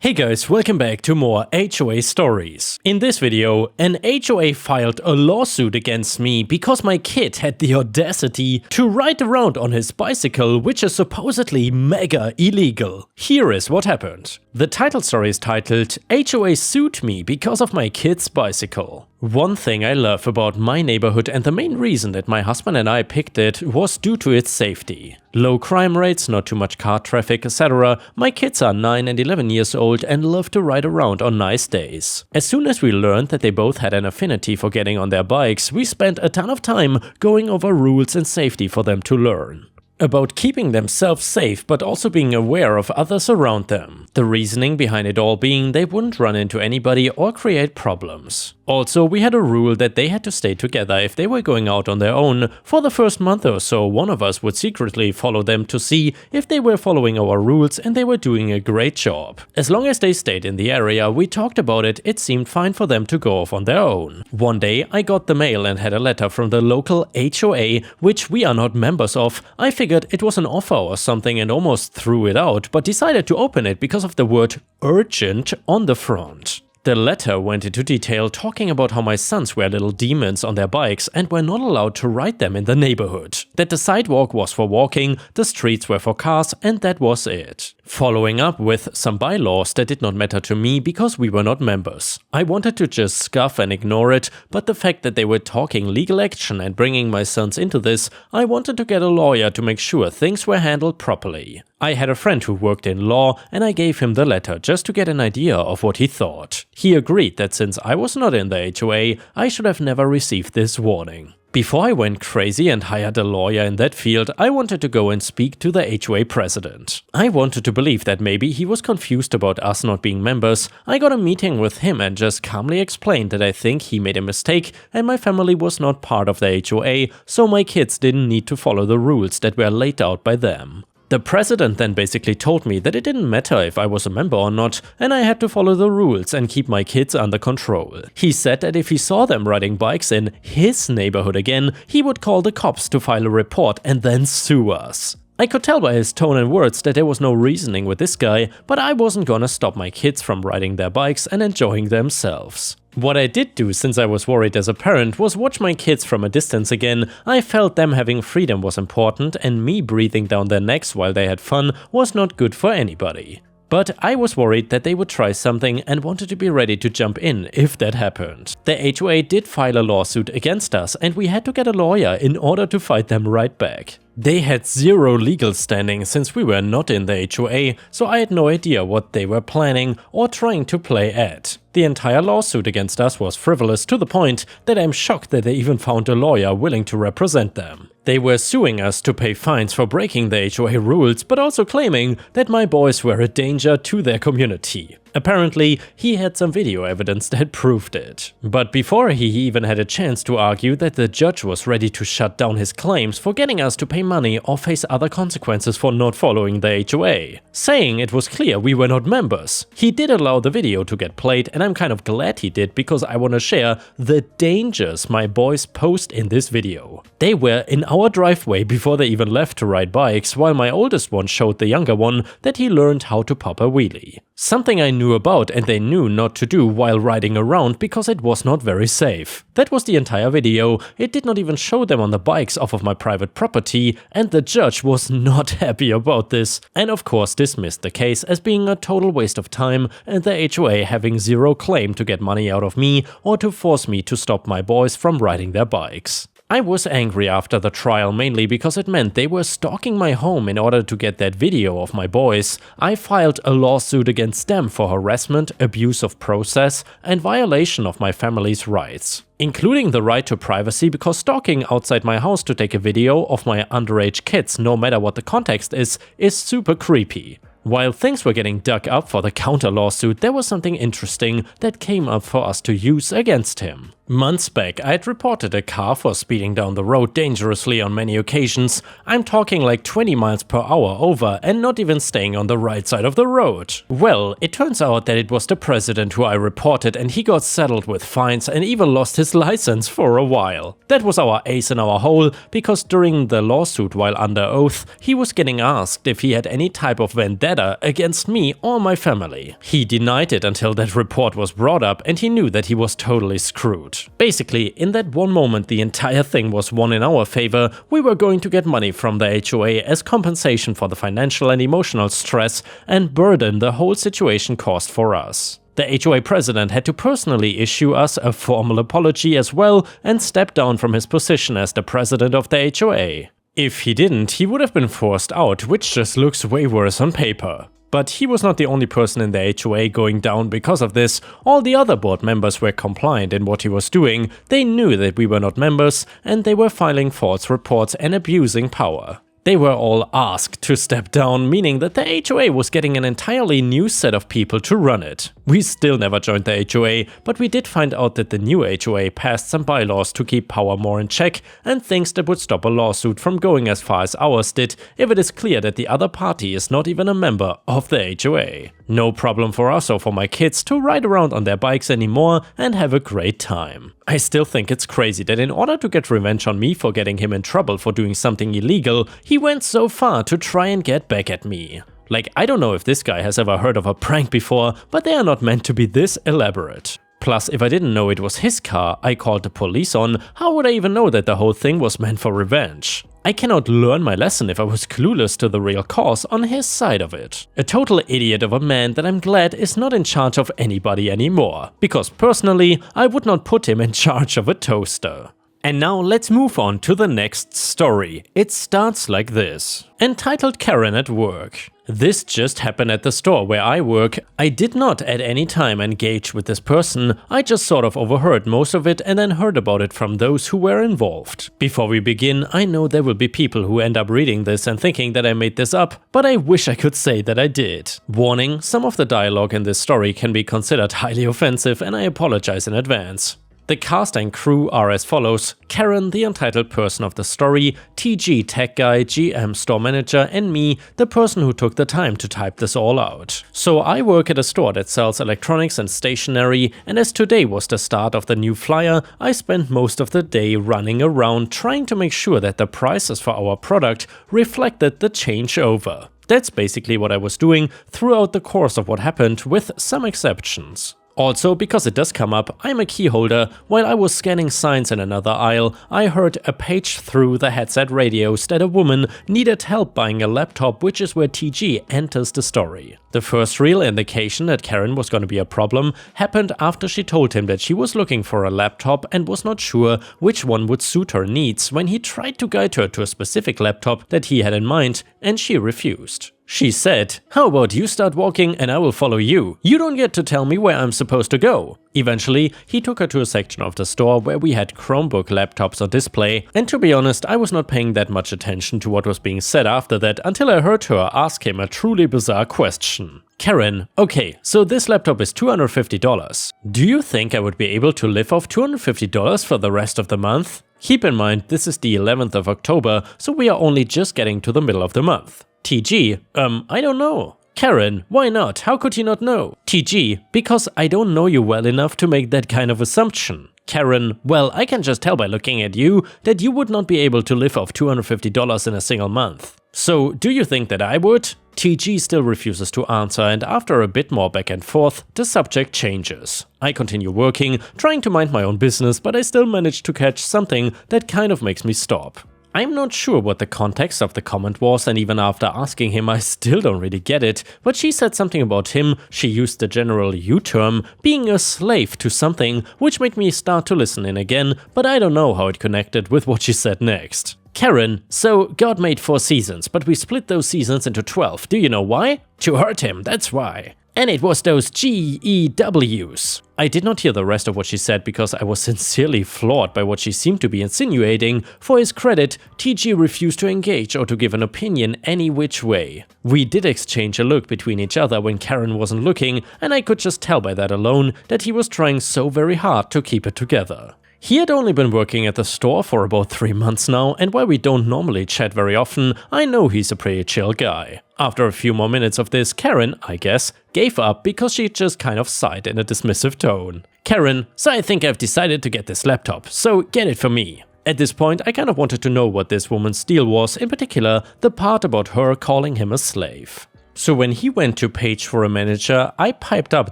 Hey guys, welcome back to more HOA stories. In this video, an HOA filed a lawsuit against me because my kid had the audacity to ride around on his bicycle, which is supposedly mega illegal. Here is what happened. The title story is titled HOA Sued Me Because of My Kid's Bicycle. One thing I love about my neighborhood, and the main reason that my husband and I picked it, was due to its safety. Low crime rates, not too much car traffic, etc. My kids are 9 and 11 years old and love to ride around on nice days. As soon as we learned that they both had an affinity for getting on their bikes, we spent a ton of time going over rules and safety for them to learn. About keeping themselves safe, but also being aware of others around them. The reasoning behind it all being they wouldn't run into anybody or create problems. Also, we had a rule that they had to stay together if they were going out on their own. For the first month or so, one of us would secretly follow them to see if they were following our rules, and they were doing a great job. As long as they stayed in the area, we talked about it, it seemed fine for them to go off on their own. One day, I got the mail and had a letter from the local HOA, which we are not members of. I figured it was an offer or something and almost threw it out, but decided to open it because of the word urgent on the front. The letter went into detail talking about how my sons were little demons on their bikes and were not allowed to ride them in the neighborhood. That the sidewalk was for walking, the streets were for cars, and that was it. Following up with some bylaws that did not matter to me because we were not members. I wanted to just scoff and ignore it, but the fact that they were talking legal action and bringing my sons into this, I wanted to get a lawyer to make sure things were handled properly. I had a friend who worked in law, and I gave him the letter just to get an idea of what he thought. He agreed that since I was not in the HOA, I should have never received this warning. Before I went crazy and hired a lawyer in that field, I wanted to go and speak to the HOA president. I wanted to believe that maybe he was confused about us not being members. I got a meeting with him and just calmly explained that I think he made a mistake and my family was not part of the HOA, so my kids didn't need to follow the rules that were laid out by them. The president then basically told me that it didn't matter if I was a member or not, and I had to follow the rules and keep my kids under control. He said that if he saw them riding bikes in his neighborhood again, he would call the cops to file a report and then sue us. I could tell by his tone and words that there was no reasoning with this guy, but I wasn't gonna stop my kids from riding their bikes and enjoying themselves. What I did do, since I was worried as a parent, was watch my kids from a distance again. I felt them having freedom was important, and me breathing down their necks while they had fun was not good for anybody. But I was worried that they would try something and wanted to be ready to jump in if that happened. The HOA did file a lawsuit against us, and we had to get a lawyer in order to fight them right back. They had zero legal standing since we were not in the HOA, so I had no idea what they were planning or trying to play at. The entire lawsuit against us was frivolous to the point that I'm shocked that they even found a lawyer willing to represent them. They were suing us to pay fines for breaking the HOA rules, but also claiming that my boys were a danger to their community. Apparently, he had some video evidence that proved it. But before he even had a chance to argue that the judge was ready to shut down his claims for getting us to pay money or face other consequences for not following the HOA, saying it was clear we were not members. He did allow the video to get played, and I'm kind of glad he did because I want to share the dangers my boys posed in this video. They were in our driveway before they even left to ride bikes, while my oldest one showed the younger one that he learned how to pop a wheelie. Something I knew about and they knew not to do while riding around because it was not very safe. That was the entire video. It did not even show them on the bikes off of my private property, and the judge was not happy about this, and of course dismissed the case as being a total waste of time and the HOA having zero claim to get money out of me or to force me to stop my boys from riding their bikes. I was angry after the trial mainly because it meant they were stalking my home in order to get that video of my boys. I filed a lawsuit against them for harassment, abuse of process, and violation of my family's rights, including the right to privacy, because stalking outside my house to take a video of my underage kids, no matter what the context is super creepy. While things were getting dug up for the counter lawsuit, there was something interesting that came up for us to use against him. Months back, I had reported a car for speeding down the road dangerously on many occasions. I'm talking like 20 miles per hour over and not even staying on the right side of the road. Well, it turns out that it was the president who I reported, and he got saddled with fines and even lost his license for a while. That was our ace in our hole, because during the lawsuit while under oath, he was getting asked if he had any type of vendetta vendetta against me or my family. He denied it until that report was brought up and he knew that he was totally screwed. Basically, in that one moment the entire thing was won in our favor. We were going to get money from the HOA as compensation for the financial and emotional stress and burden the whole situation caused for us. The HOA president had to personally issue us a formal apology as well and step down from his position as the president of the HOA. If he didn't, he would have been forced out, which just looks way worse on paper. But he was not the only person in the HOA going down because of this. All the other board members were compliant in what he was doing. They knew that we were not members and they were filing false reports and abusing power. They were all asked to step down, meaning that the HOA was getting an entirely new set of people to run it. We still never joined the HOA, but we did find out that the new HOA passed some bylaws to keep power more in check and things that would stop a lawsuit from going as far as ours did if it is clear that the other party is not even a member of the HOA. No problem for us or for my kids to ride around on their bikes anymore and have a great time. I still think it's crazy that in order to get revenge on me for getting him in trouble for doing something illegal, he went so far to try and get back at me. Like, I don't know if this guy has ever heard of a prank before, but they are not meant to be this elaborate. Plus, if I didn't know it was his car I called the police on, how would I even know that the whole thing was meant for revenge? I cannot learn my lesson if I was clueless to the real cause on his side of it. A total idiot of a man that I'm glad is not in charge of anybody anymore, because personally, I would not put him in charge of a toaster. And now let's move on to the next story. It starts like this. Entitled Karen at Work. This just happened at the store where I work. I did not at any time engage with this person. I just sort of overheard most of it and then heard about it from those who were involved. Before we begin, I know there will be people who end up reading this and thinking that I made this up, but I wish I could say that I did. Warning, some of the dialogue in this story can be considered highly offensive and I apologize in advance. The cast and crew are as follows: Karen, the entitled person of the story, TG tech guy, GM store manager, and me, the person who took the time to type this all out. So I work at a store that sells electronics and stationery, and as today was the start of the new flyer, I spent most of the day running around trying to make sure that the prices for our product reflected the changeover. That's basically what I was doing throughout the course of what happened, with some exceptions. Also, because it does come up, I'm a key holder. While I was scanning signs in another aisle, I heard a page through the headset radios that a woman needed help buying a laptop, which is where TG enters the story. The first real indication that Karen was going to be a problem happened after she told him that she was looking for a laptop and was not sure which one would suit her needs when he tried to guide her to a specific laptop that he had in mind, and she refused. She said, "How about you start walking and I will follow you? You don't get to tell me where I'm supposed to go." Eventually, he took her to a section of the store where we had Chromebook laptops on display, and to be honest, I was not paying that much attention to what was being said after that until I heard her ask him a truly bizarre question. "Karen, okay, so this laptop is $250. Do you think I would be able to live off $250 for the rest of the month?" Keep in mind, this is the 11th of October, so we are only just getting to the middle of the month. TG, I don't know. Karen, why not? How could you not know? TG, because I don't know you well enough to make that kind of assumption. Karen, well, I can just tell by looking at you that you would not be able to live off $250 in a single month. So, do you think that I would? TG still refuses to answer, and after a bit more back and forth, the subject changes. I continue working, trying to mind my own business, but I still manage to catch something that kind of makes me stop. I'm not sure what the context of the comment was, and even after asking him I still don't really get it, but she said something about him, she used the general you term, being a slave to something, which made me start to listen in again, but I don't know how it connected with what she said next. Karen, so God made 4 seasons, but we split those seasons into 12, do you know why? To hurt him, that's why. And it was those GEWs. I did not hear the rest of what she said because I was sincerely floored by what she seemed to be insinuating. For his credit, TG refused to engage or to give an opinion any which way. We did exchange a look between each other when Karen wasn't looking, and I could just tell by that alone that he was trying so very hard to keep it together. He had only been working at the store for about 3 months now, and while we don't normally chat very often, I know he's a pretty chill guy. After a few more minutes of this, Karen, I guess, gave up because she just kind of sighed in a dismissive tone. Karen, so I think I've decided to get this laptop, so get it for me. At this point, I kind of wanted to know what this woman's deal was, in particular, the part about her calling him a slave. So when he went to page for a manager, I piped up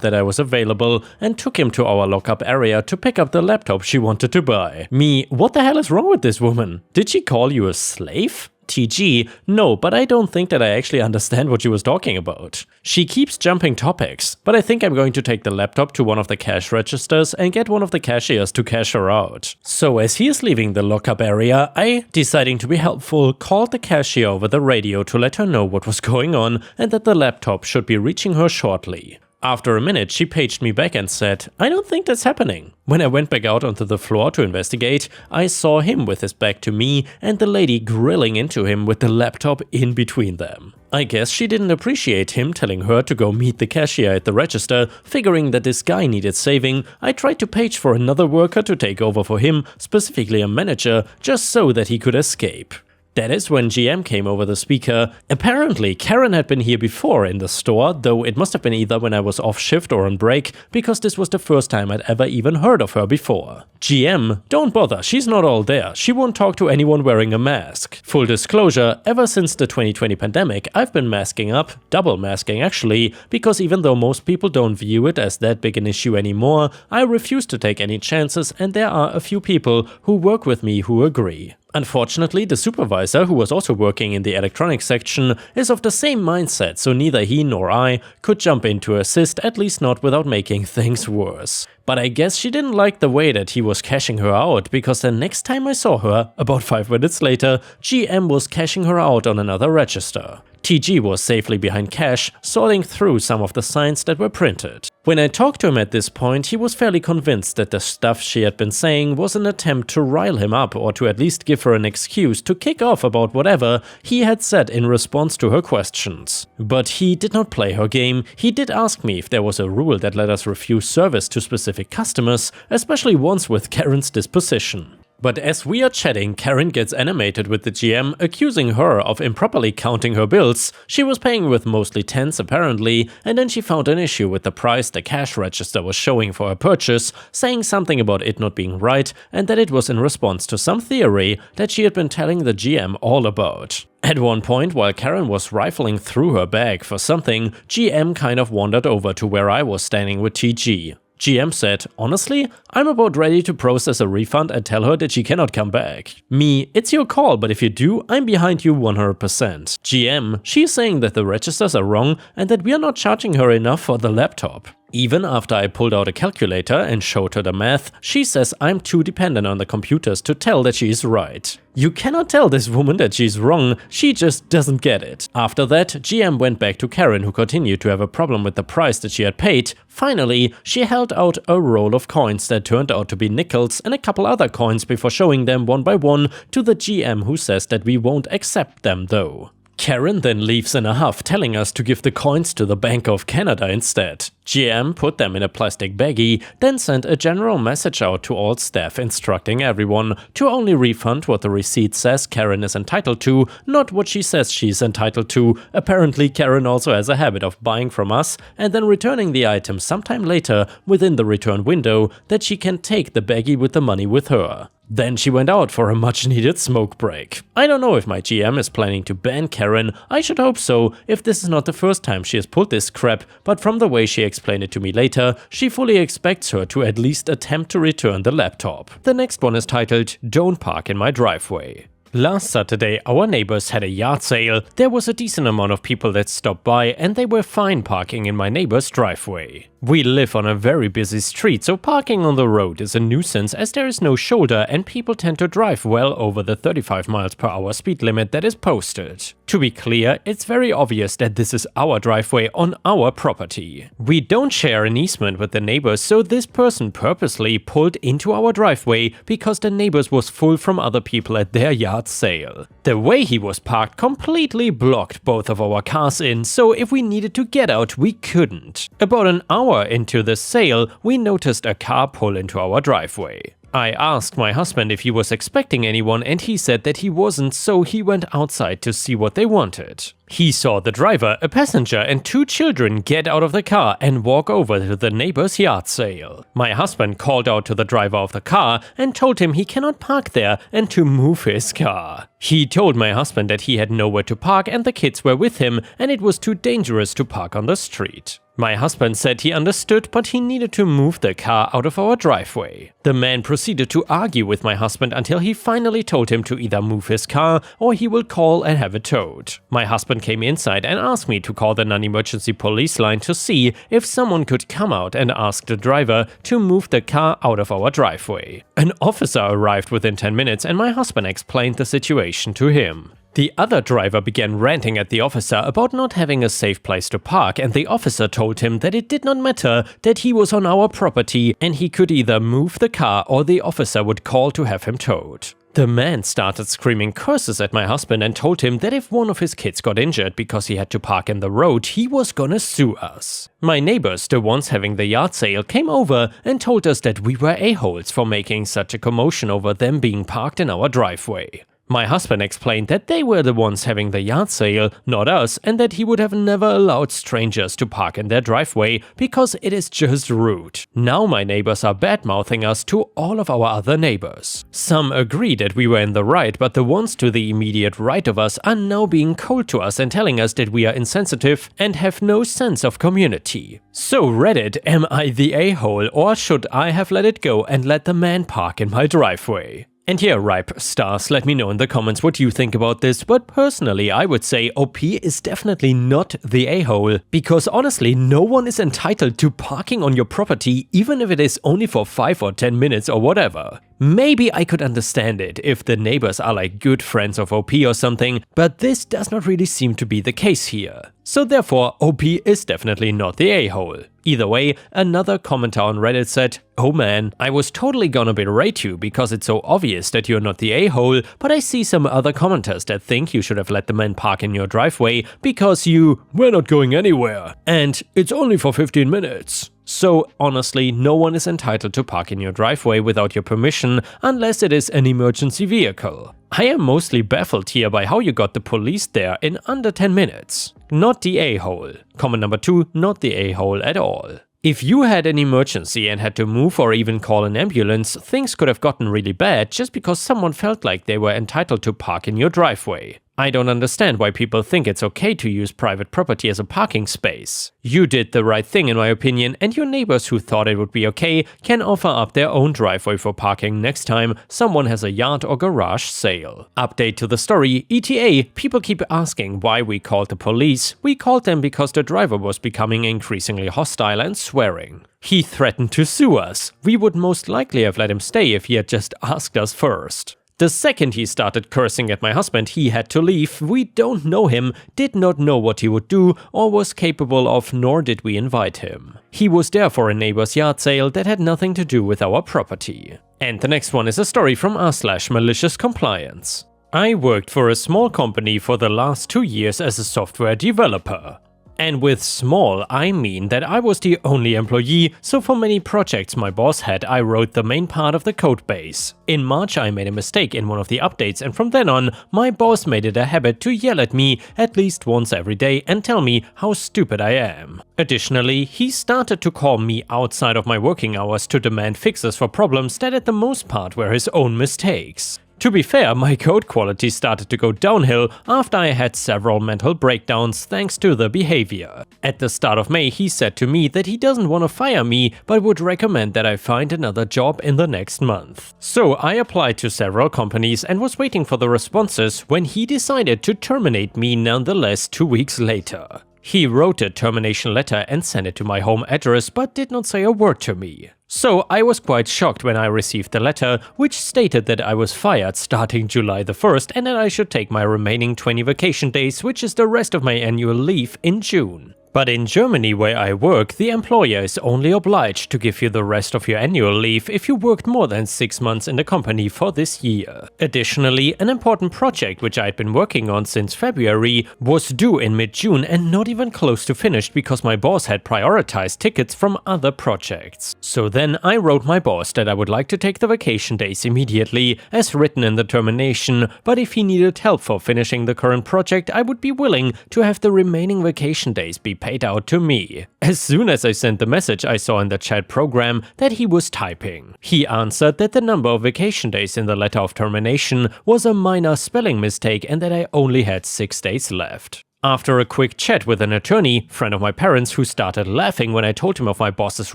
that I was available and took him to our lockup area to pick up the laptop she wanted to buy. Me, what the hell is wrong with this woman? Did she call you a slave? TG, no, but I don't think that I actually understand what she was talking about. She keeps jumping topics, but I think I'm going to take the laptop to one of the cash registers and get one of the cashiers to cash her out. So as he is leaving the lockup area, I, deciding to be helpful, called the cashier over the radio to let her know what was going on and that the laptop should be reaching her shortly. After a minute, she paged me back and said, I don't think that's happening. When I went back out onto the floor to investigate, I saw him with his back to me and the lady grilling into him with the laptop in between them. I guess she didn't appreciate him telling her to go meet the cashier at the register. Figuring that this guy needed saving, I tried to page for another worker to take over for him, specifically a manager, just so that he could escape. That is when GM came over the speaker. Apparently, Karen had been here before in the store, though it must have been either when I was off shift or on break, because this was the first time I'd ever even heard of her before. GM, don't bother, she's not all there. She won't talk to anyone wearing a mask. Full disclosure, ever since the 2020 pandemic, I've been masking up, double masking actually, because even though most people don't view it as that big an issue anymore, I refuse to take any chances, and there are a few people who work with me who agree. Unfortunately, the supervisor, who was also working in the electronics section, is of the same mindset, so neither he nor I could jump in to assist, at least not without making things worse. But I guess she didn't like the way that he was cashing her out, because the next time I saw her, about 5 minutes later, GM was cashing her out on another register. TG was safely behind cash, sorting through some of the signs that were printed. When I talked to him at this point, he was fairly convinced that the stuff she had been saying was an attempt to rile him up, or to at least give her an excuse to kick off about whatever he had said in response to her questions. But he did not play her game. He did ask me if there was a rule that let us refuse service to specific customers, especially ones with Karen's disposition. But as we are chatting, Karen gets animated with the GM, accusing her of improperly counting her bills. She was paying with mostly tens apparently, and then she found an issue with the price the cash register was showing for her purchase, saying something about it not being right and that it was in response to some theory that she had been telling the GM all about. At one point, while Karen was rifling through her bag for something, GM kind of wandered over to where I was standing with TG. GM said, honestly, I'm about ready to process a refund and tell her that she cannot come back. Me, it's your call, but if you do, I'm behind you 100%. GM, she's saying that the registers are wrong and that we are not charging her enough for the laptop. Even after I pulled out a calculator and showed her the math, she says I'm too dependent on the computers to tell that she is right. You cannot tell this woman that she's wrong, she just doesn't get it. After that, GM went back to Karen, who continued to have a problem with the price that she had paid. Finally, she held out a roll of coins that turned out to be nickels and a couple other coins before showing them one by one to the GM, who says that we won't accept them though. Karen then leaves in a huff, telling us to give the coins to the Bank of Canada instead. GM put them in a plastic baggie, then sent a general message out to all staff instructing everyone to only refund what the receipt says Karen is entitled to, not what she says she's entitled to. Apparently, Karen also has a habit of buying from us and then returning the item sometime later within the return window that she can take the baggie with the money with her. Then she went out for a much needed smoke break. I don't know if my GM is planning to ban Karen, I should hope so, if this is not the first time she has pulled this crap, but from the way she explained it to me later, she fully expects her to at least attempt to return the laptop. The next one is titled, Don't Park in My Driveway. Last Saturday, our neighbors had a yard sale. There was a decent amount of people that stopped by and they were fine parking in my neighbor's driveway. We live on a very busy street, so parking on the road is a nuisance as there is no shoulder and people tend to drive well over the 35 miles per hour speed limit that is posted. To be clear, it's very obvious that this is our driveway on our property. We don't share an easement with the neighbors, so this person purposely pulled into our driveway because the neighbors was full from other people at their yard sale. The way he was parked completely blocked both of our cars in, so if we needed to get out, we couldn't. About an hour into the sale, we noticed a car pull into our driveway. I asked my husband if he was expecting anyone and he said that he wasn't, so he went outside to see what they wanted. He saw the driver, a passenger and 2 children get out of the car and walk over to the neighbor's yard sale. My husband called out to the driver of the car and told him he cannot park there and to move his car. He told my husband that he had nowhere to park and the kids were with him and it was too dangerous to park on the street. My husband said he understood, but he needed to move the car out of our driveway. The man proceeded to argue with my husband until he finally told him to either move his car or he will call and have it towed. My husband came inside and asked me to call the non-emergency police line to see if someone could come out and ask the driver to move the car out of our driveway. An officer arrived within 10 minutes and my husband explained the situation to him. The other driver began ranting at the officer about not having a safe place to park, and the officer told him that it did not matter, that he was on our property and he could either move the car or the officer would call to have him towed. The man started screaming curses at my husband and told him that if one of his kids got injured because he had to park in the road, he was gonna sue us. My neighbors, the ones having the yard sale, came over and told us that we were a-holes for making such a commotion over them being parked in our driveway. My husband explained that they were the ones having the yard sale, not us, and that he would have never allowed strangers to park in their driveway because it is just rude. Now my neighbors are bad-mouthing us to all of our other neighbors. Some agree that we were in the right, but the ones to the immediate right of us are now being cold to us and telling us that we are insensitive and have no sense of community. So Reddit, am I the a-hole or should I have let it go and let the man park in my driveway? And yeah, ripe stars, let me know in the comments what you think about this, but personally I would say OP is definitely not the a-hole, because honestly no one is entitled to parking on your property even if it is only for 5 or 10 minutes or whatever. Maybe I could understand it if the neighbors are like good friends of OP or something, but this does not really seem to be the case here. So therefore, OP is definitely not the a-hole. Either way, another commenter on Reddit said, "Oh man, I was totally gonna berate you because it's so obvious that you're not the a-hole, but I see some other commenters that think you should have let the man park in your driveway because we're not going anywhere, and it's only for 15 minutes. So honestly, no one is entitled to park in your driveway without your permission unless it is an emergency vehicle. I am mostly baffled here by how you got the police there in under 10 minutes. Not the a-hole. Comment number 2, not the a-hole at all. If you had an emergency and had to move or even call an ambulance, things could have gotten really bad just because someone felt like they were entitled to park in your driveway. I don't understand why people think it's okay to use private property as a parking space. You did the right thing in my opinion, and your neighbors who thought it would be okay can offer up their own driveway for parking next time someone has a yard or garage sale. Update to the story, ETA, people keep asking why we called the police. We called them because the driver was becoming increasingly hostile and swearing. He threatened to sue us. We would most likely have let him stay if he had just asked us first. The second he started cursing at my husband, he had to leave. We don't know him, did not know what he would do or was capable of, nor did we invite him. He was there for a neighbor's yard sale that had nothing to do with our property. And the next one is a story from r/malicious compliance. I worked for a small company for the last 2 years as a software developer. And with small, I mean that I was the only employee, so for many projects my boss had, I wrote the main part of the code base. In March I made a mistake in one of the updates, and from then on, my boss made it a habit to yell at me at least once every day and tell me how stupid I am. Additionally, he started to call me outside of my working hours to demand fixes for problems that at the most part were his own mistakes. To be fair, my code quality started to go downhill after I had several mental breakdowns thanks to the behavior. At the start of May, he said to me that he doesn't want to fire me, but would recommend that I find another job in the next month. So I applied to several companies and was waiting for the responses when he decided to terminate me nonetheless 2 weeks later. He wrote a termination letter and sent it to my home address, but did not say a word to me. So I was quite shocked when I received the letter, which stated that I was fired starting July the 1st and that I should take my remaining 20 vacation days, which is the rest of my annual leave, in June. But in Germany, where I work, the employer is only obliged to give you the rest of your annual leave if you worked more than 6 months in the company for this year. Additionally, an important project which I'd been working on since February was due in mid-June and not even close to finished because my boss had prioritized tickets from other projects. So then I wrote my boss that I would like to take the vacation days immediately, as written in the termination, but if he needed help for finishing the current project, I would be willing to have the remaining vacation days be paid out to me. As soon as I sent the message, I saw in the chat program that he was typing. He answered that the number of vacation days in the letter of termination was a minor spelling mistake and that I only had 6 days left. After a quick chat with an attorney, friend of my parents, who started laughing when I told him of my boss's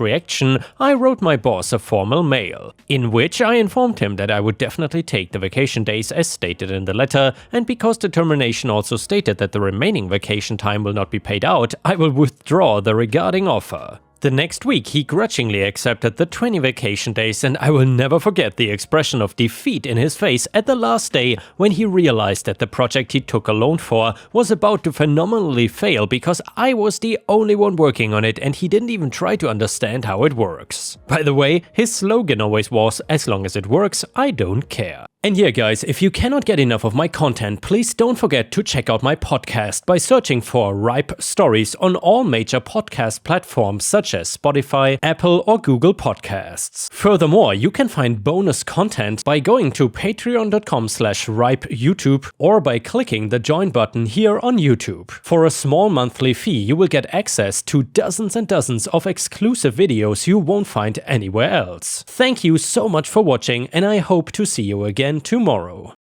reaction, I wrote my boss a formal mail, in which I informed him that I would definitely take the vacation days as stated in the letter, and because the termination also stated that the remaining vacation time will not be paid out, I will withdraw the regarding offer. The next week he grudgingly accepted the 20 vacation days, and I will never forget the expression of defeat in his face at the last day when he realized that the project he took a loan for was about to phenomenally fail because I was the only one working on it and he didn't even try to understand how it works. By the way, his slogan always was, "As long as it works, I don't care." And yeah guys, if you cannot get enough of my content, please don't forget to check out my podcast by searching for Ripe Stories on all major podcast platforms such as Spotify, Apple or Google Podcasts. Furthermore, you can find bonus content by going to patreon.com/ripeyoutube or by clicking the join button here on YouTube. For a small monthly fee, you will get access to dozens and dozens of exclusive videos you won't find anywhere else. Thank you so much for watching, and I hope to see you again tomorrow.